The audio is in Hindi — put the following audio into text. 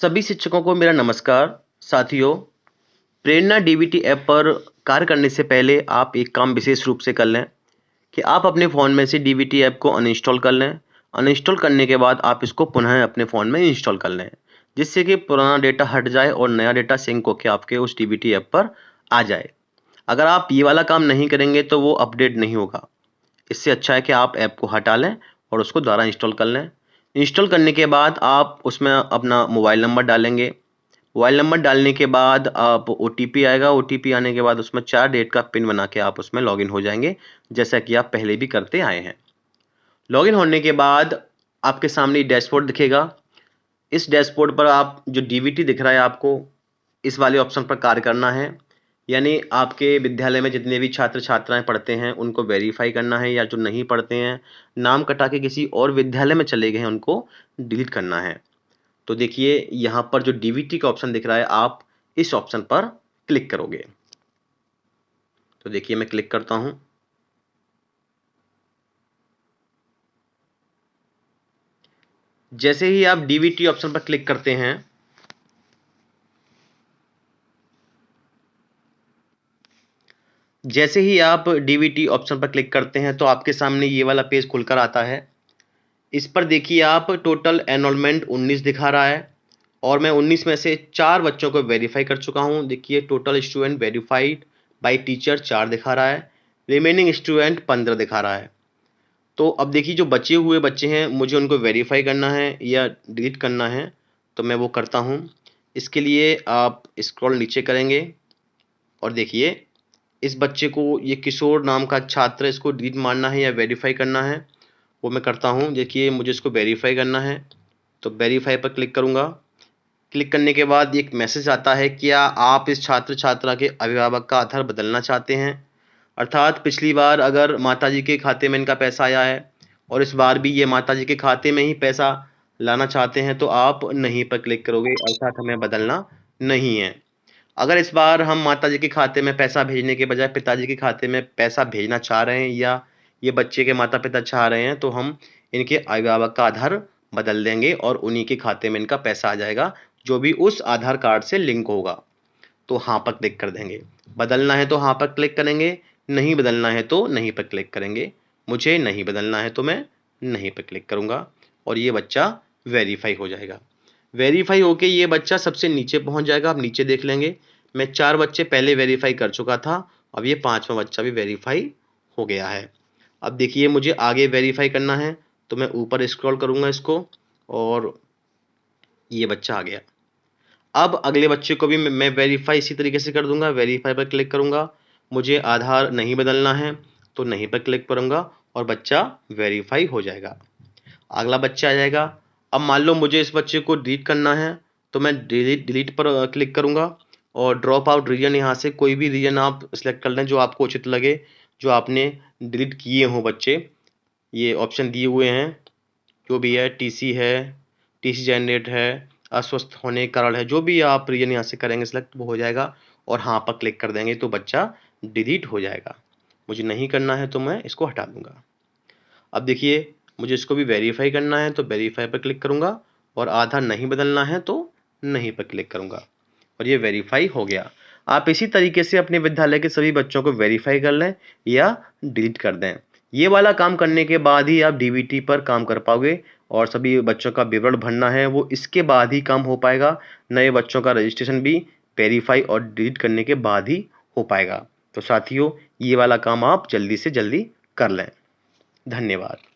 सभी शिक्षकों को मेरा नमस्कार। साथियों, प्रेरणा डीबीटी ऐप पर कार्य करने से पहले आप एक काम विशेष रूप से कर लें कि आप अपने फ़ोन में से डीबीटी ऐप को अनइंस्टॉल कर लें। अनइंस्टॉल करने के बाद आप इसको पुनः अपने फ़ोन में इंस्टॉल कर लें, जिससे कि पुराना डेटा हट जाए और नया डेटा सिंक होकर आपके उस डीबीटी ऐप पर आ जाए। अगर आप ये वाला काम नहीं करेंगे तो वो अपडेट नहीं होगा। इससे अच्छा है कि आप ऐप को हटा लें और उसको दोबारा इंस्टॉल कर लें। इंस्टॉल करने के बाद आप उसमें अपना मोबाइल नंबर डालेंगे। मोबाइल नंबर डालने के बाद आप ओटीपी आएगा। ओटीपी आने के बाद उसमें 4 डिजिट का पिन बना के आप उसमें लॉगिन हो जाएंगे, जैसा कि आप पहले भी करते आए हैं। लॉगिन होने के बाद आपके सामने डैशबोर्ड दिखेगा। इस डैशबोर्ड पर आप जो डीबीटी दिख रहा है आपको, इस वाले ऑप्शन पर कार्य करना है। यानी आपके विद्यालय में जितने भी छात्र छात्राएं पढ़ते हैं उनको वेरीफाई करना है, या जो नहीं पढ़ते हैं, नाम कटा के किसी और विद्यालय में चले गए हैं, उनको डिलीट करना है। तो देखिए यहाँ पर जो डीबीटी का ऑप्शन दिख रहा है, आप इस ऑप्शन पर क्लिक करोगे। तो देखिए मैं क्लिक करता हूं। जैसे ही आप डीबीटी ऑप्शन पर क्लिक करते हैं, जैसे ही आप डीबीटी ऑप्शन पर क्लिक करते हैं तो आपके सामने ये वाला पेज खुलकर आता है। इस पर देखिए आप टोटल एनरोलमेंट 19 दिखा रहा है और मैं 19 में से 4 बच्चों को वेरीफाई कर चुका हूं। देखिए total student verified bye teacher 4 दिखा रहा है, रिमेनिंग स्टूडेंट 15 दिखा रहा है। तो अब देखिए जो बचे हुए बच्चे हैं, मुझे उनको वेरीफाई करना है या डिलीट करना है, तो मैं वो करता हूं। इसके लिए आप स्क्रॉल नीचे करेंगे और देखिए इस बच्चे को, ये किशोर नाम का छात्र, इसको डिलीट मारना है या वेरीफाई करना है, वो मैं करता हूं। देखिए मुझे इसको वेरीफाई करना है, तो वेरीफाई पर क्लिक करूंगा। क्लिक करने के बाद एक मैसेज आता है, क्या आप इस छात्र छात्रा के अभिभावक का आधार बदलना चाहते हैं। अर्थात पिछली बार अगर माताजी के खाते में इनका पैसा आया है और इस बार भी ये माताजी के खाते में ही पैसा लाना चाहते हैं, तो आप नहीं पर क्लिक करोगे, अर्थात हमें बदलना नहीं है। अगर इस बार हम माताजी के खाते में पैसा भेजने के बजाय पिताजी के खाते में पैसा भेजना चाह रहे हैं, या ये बच्चे के माता पिता चाह रहे हैं, तो हम इनके अभिभावक का आधार बदल देंगे और उन्हीं के खाते में इनका पैसा आ जाएगा, जो भी उस आधार कार्ड से लिंक होगा। तो हाँ पर क्लिक कर देंगे। बदलना है तो हाँ पर क्लिक करेंगे, नहीं बदलना है तो नहीं पर क्लिक करेंगे। मुझे नहीं बदलना है तो मैं नहीं पर क्लिक करूंगा और ये बच्चा वेरीफाई हो जाएगा। वेरीफाई होके ये बच्चा सबसे नीचे पहुंच जाएगा। आप नीचे देख लेंगे, मैं 4 बच्चे पहले वेरीफाई कर चुका था, अब ये 5वां बच्चा भी वेरीफाई हो गया है। अब देखिए मुझे आगे वेरीफाई करना है, तो मैं ऊपर स्क्रॉल करूंगा इसको और ये बच्चा आ गया। अब अगले बच्चे को भी मैं वेरीफाई इसी तरीके से कर दूंगा। वेरीफाई पर क्लिक करूंगा। मुझे आधार नहीं बदलना है तो नहीं पर क्लिक करूंगा और बच्चा वेरीफाई हो जाएगा। अगला बच्चा आ जाएगा। अब मान लो मुझे इस बच्चे को डिलीट करना है, तो मैं डिलीट पर क्लिक करूंगा और ड्रॉप आउट रीजन, यहाँ से कोई भी रीजन आप सिलेक्ट कर लें जो आपको उचित लगे, जो आपने डिलीट किए हों बच्चे। ये ऑप्शन दिए हुए हैं, जो भी है, टीसी है, टीसी जनरेट है, अस्वस्थ होने के कारण है, जो भी आप रीजन यहाँ से करेंगे सिलेक्ट, वो हो जाएगा और हाँ पर क्लिक कर देंगे तो बच्चा डिलीट हो जाएगा। मुझे नहीं करना है तो मैं इसको हटा दूंगा। अब देखिए मुझे इसको भी वेरीफाई करना है, तो वेरीफाई पर क्लिक करूंगा और आधार नहीं बदलना है तो नहीं पर क्लिक करूंगा और ये वेरीफाई हो गया। आप इसी तरीके से अपने विद्यालय के सभी बच्चों को वेरीफाई कर लें या डिलीट कर दें। ये वाला काम करने के बाद ही आप डीबीटी पर काम कर पाओगे और सभी बच्चों का विवरण भरना है वो इसके बाद ही काम हो पाएगा। नए बच्चों का रजिस्ट्रेशन भी वेरीफाई और डिलीट करने के बाद ही हो पाएगा। तो साथियों, ये वाला काम आप जल्दी से जल्दी कर लें। धन्यवाद।